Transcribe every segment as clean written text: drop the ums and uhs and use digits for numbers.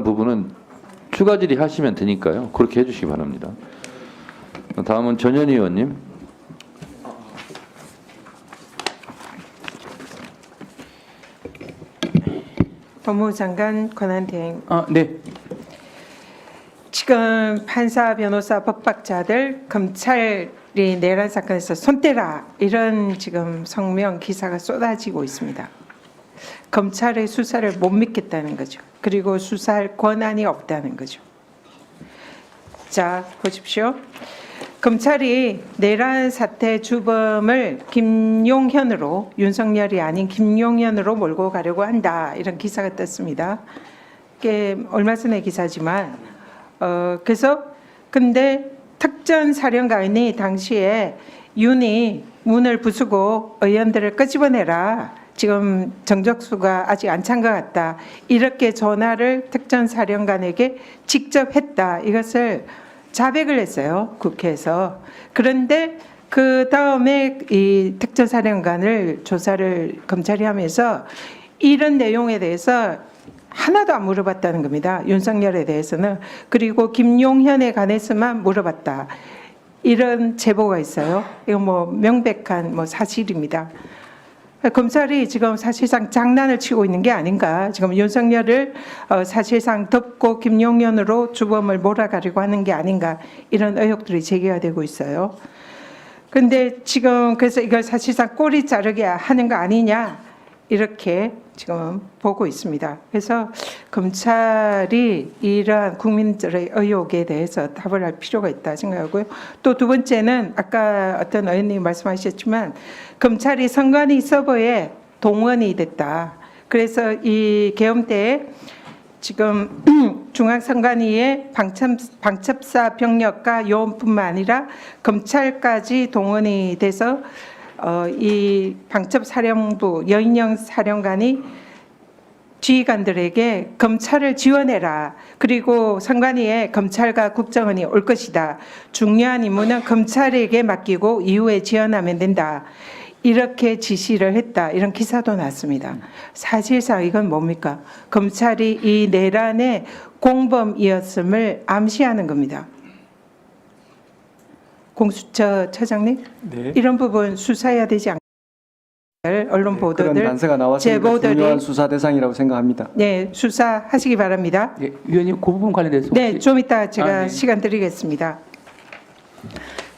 부분은 추가 질의하시면 되니까요. 그렇게 해주시기 바랍니다. 다음은 전현희 의원님. 법무부 장관 권한대행. 네. 지금 판사, 변호사, 법학자들 검찰이 내란 사건에서 손 떼라 이런 지금 성명 기사가 쏟아지고 있습니다. 검찰의 수사를 못 믿겠다는 거죠. 그리고 수사할 권한이 없다는 거죠. 자, 보십시오. 검찰이 내란 사태 주범을 김용현으로, 윤석열이 아닌 김용현으로 몰고 가려고 한다, 이런 기사가 떴습니다. 이게 얼마 전의 기사지만 그래서 근데 특전사령관이 당시에 윤이 문을 부수고 의원들을 끄집어내라, 지금 정적수가 아직 안 찬 것 같다, 이렇게 전화를 특전사령관에게 직접 했다, 이것을 자백을 했어요, 국회에서. 그런데 그 다음에 이 특전사령관을 조사를 검찰이 하면서 이런 내용에 대해서 하나도 안 물어봤다는 겁니다, 윤석열에 대해서는. 그리고 김용현에 관해서만 물어봤다, 이런 제보가 있어요. 이거 뭐 명백한 뭐 사실입니다. 검찰이 지금 사실상 장난을 치고 있는 게 아닌가, 지금 윤석열을 사실상 덮고 김용현으로 주범을 몰아가려고 하는 게 아닌가, 이런 의혹들이 제기가 되고 있어요. 그런데 지금 그래서 이걸 사실상 꼬리 자르게 하는 거 아니냐, 이렇게 지금 보고 있습니다. 그래서 검찰이 이러한 국민들의 의혹에 대해서 답을 할 필요가 있다 생각하고요. 또 두 번째는 아까 어떤 의원님이 말씀하셨지만 검찰이 선관위 서버에 동원이 됐다. 그래서 이 계엄 때에 지금 중앙선관위에 방첩사 병력과 요원뿐만 아니라 검찰까지 동원이 돼서 이 방첩사령부 여인영 사령관이 지휘관들에게 검찰을 지원해라, 그리고 선관위에 검찰과 국정원이 올 것이다, 중요한 임무는 검찰에게 맡기고 이후에 지원하면 된다, 이렇게 지시를 했다, 이런 기사도 났습니다. 사실상 이건 뭡니까? 검찰이 이 내란의 공범이었음을 암시하는 겁니다. 공수처 처장님, 네. 이런 부분 수사해야 되지 않을까요? 언론 보도들, 그런 단서가 나왔으니까 제보들이 중요한 수사 대상이라고 생각합니다. 네, 수사하시기 바랍니다. 예, 위원님 그 부분 관련돼서 네, 좀 이따 제가 네. 시간 드리겠습니다.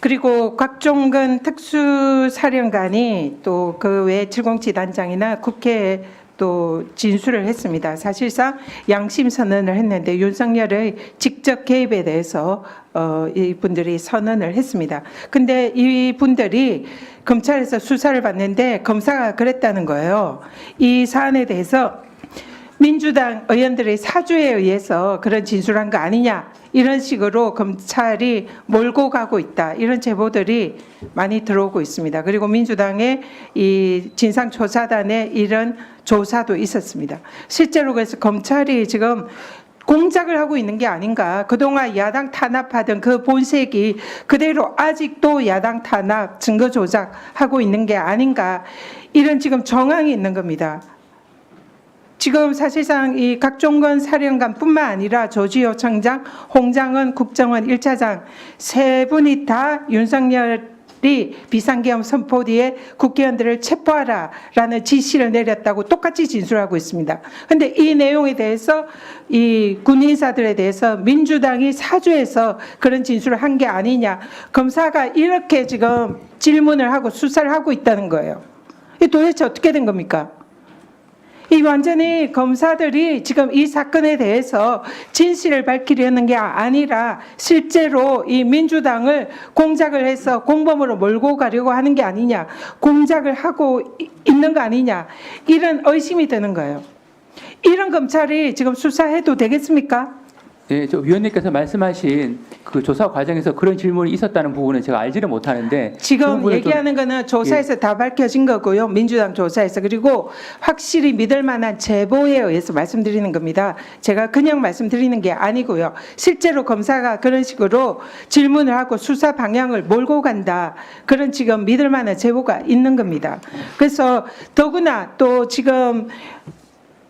그리고 곽종근 특수사령관이 또 그 외 707 단장이나 국회에 또 진술을 했습니다. 사실상 양심 선언을 했는데 윤석열의 직접 개입에 대해서 이분들이 선언을 했습니다. 근데 이분들이 검찰에서 수사를 받는데 검사가 그랬다는 거예요. 이 사안에 대해서 민주당 의원들의 사주에 의해서 그런 진술한 거 아니냐, 이런 식으로 검찰이 몰고 가고 있다, 이런 제보들이 많이 들어오고 있습니다. 그리고 민주당의 이 진상조사단의 이런 조사도 있었습니다. 실제로 그래서 검찰이 지금 공작을 하고 있는 게 아닌가, 그동안 야당 탄압하던 그 본색이 그대로 아직도 야당 탄압, 증거 조작하고 있는 게 아닌가, 이런 지금 정황이 있는 겁니다. 지금 사실상 이 곽종건 사령관뿐만 아니라 조지호 청장, 홍장은 국정원 1차장 세 분이 다 윤석열이 비상계엄 선포 뒤에 국회의원들을 체포하라라는 지시를 내렸다고 똑같이 진술하고 있습니다. 그런데 이 내용에 대해서 이 군인사들에 대해서 민주당이 사주해서 그런 진술을 한 게 아니냐, 검사가 이렇게 지금 질문을 하고 수사를 하고 있다는 거예요. 이 도대체 어떻게 된 겁니까? 이 완전히 검사들이 지금 이 사건에 대해서 진실을 밝히려는 게 아니라 실제로 이 민주당을 공작을 해서 공범으로 몰고 가려고 하는 게 아니냐, 공작을 하고 있는 거 아니냐, 이런 의심이 드는 거예요. 이런 검찰이 지금 수사해도 되겠습니까? 예, 저 위원님께서 말씀하신 그 조사 과정에서 그런 질문이 있었다는 부분은 제가 알지를 못하는데 지금 얘기하는 거는 조사에서 다 밝혀진 거고요. 민주당 조사에서. 그리고 확실히 믿을 만한 제보에 의해서 말씀드리는 겁니다. 제가 그냥 말씀드리는 게 아니고요. 실제로 검사가 그런 식으로 질문을 하고 수사 방향을 몰고 간다, 그런 지금 믿을 만한 제보가 있는 겁니다. 그래서 더구나 또 지금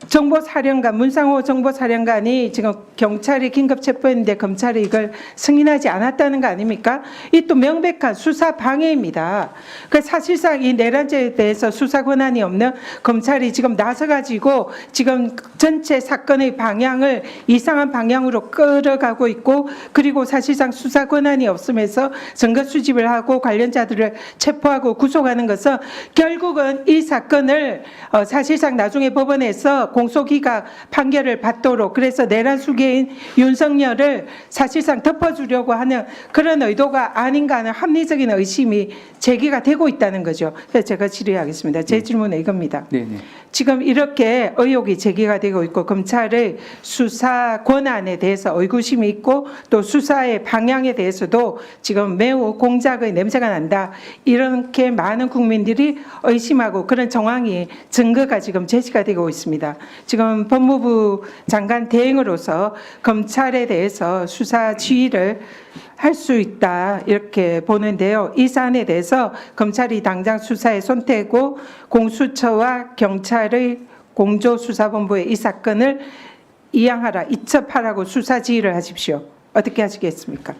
정보사령관 문상호 정보사령관이 지금 경찰이 긴급 체포했는데 검찰이 이걸 승인하지 않았다는 거 아닙니까? 이 또 명백한 수사 방해입니다. 그 사실상 이 내란죄에 대해서 수사 권한이 없는 검찰이 지금 나서가지고 지금 전체 사건의 방향을 이상한 방향으로 끌어가고 있고, 그리고 사실상 수사 권한이 없으면서 증거 수집을 하고 관련자들을 체포하고 구속하는 것은 결국은 이 사건을 사실상 나중에 법원에서 공소기각 판결을 받도록, 그래서 내란 수괴인 윤석열을 사실상 덮어주려고 하는 그런 의도가 아닌가 하는 합리적인 의심이 제기가 되고 있다는 거죠. 그래서 제가 질의하겠습니다. 제 질문은 이겁니다. 네네. 지금 이렇게 의혹이 제기가 되고 있고 검찰의 수사 권한에 대해서 의구심이 있고 또 수사의 방향에 대해서도 지금 매우 공작의 냄새가 난다, 이렇게 많은 국민들이 의심하고 그런 정황이 증거가 지금 제시가 되고 있습니다. 지금 법무부 장관 대행으로서 검찰에 대해서 수사 지휘를 할 수 있다 이렇게 보는데요. 이 사안에 대해서 검찰이 당장 수사에 손대고 공수처와 경찰의 공조수사본부에 이 사건을 이양하라, 이첩하라고 수사 지휘를 하십시오. 어떻게 하시겠습니까?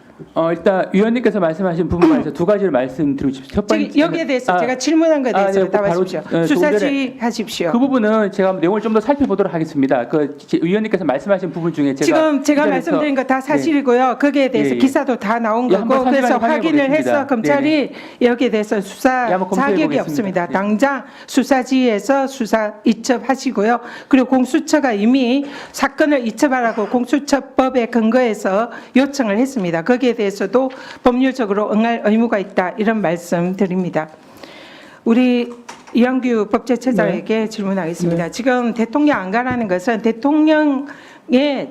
일단 위원님께서 말씀하신 부분에서 두 가지를 말씀드리고 싶습니다. 첫 번째, 여기에 대해서 제가 질문한 것에 대해서 네, 답하십시오. 바로, 수사 조금 전에 지휘 하십시오. 그 부분은 제가 내용을 좀 더 살펴보도록 하겠습니다. 위원님께서 말씀하신 부분 중에 지금 제가 이 자리에서- 말씀드린 거 다 사실이고요. 거기에 대해서 예, 예. 기사도 다 나온 예, 한번 거고, 그래서 사실관리 확인을 확인해보겠습니다. 해서 검찰이 여기에 대해서 수사 예, 한번 검토해 자격이 보겠습니다. 없습니다. 네. 당장 수사지에서 수사 이첩하시고요. 그리고 공수처가 이미 사건을 이첩하라고 공수처법에 근거해서 요청을 했습니다. 거기에 대해서도 법률적으로 응할 의무가 있다, 이런 말씀 드립니다. 우리 이완규 법제처장에게 질문하겠습니다. 지금 대통령 안 가라는 것은 대통령의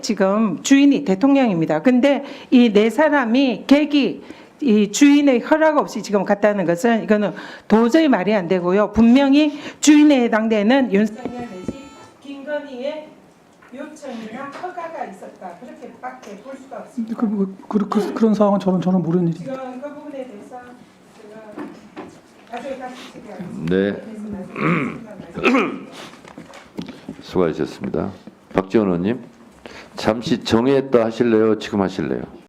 지금 주인이 대통령입니다. 근데 이 네 사람이 이 주인의 허락 없이 지금 갔다는 것은 이거는 도저히 말이 안 되고요. 분명히 주인에 해당되는 윤석열 내지 김건희의 요청이나 허가가 있었다, 그렇게밖에 볼 수가 없습니다. 그런 상황은 저는 모르는 일입니다. 지금 그 부분에 대해서 제가 나중에 다시 질의하겠습니다. 네. 수고하셨습니다. 박지원 의원님, 잠시 정했다 하실래요? 지금 하실래요?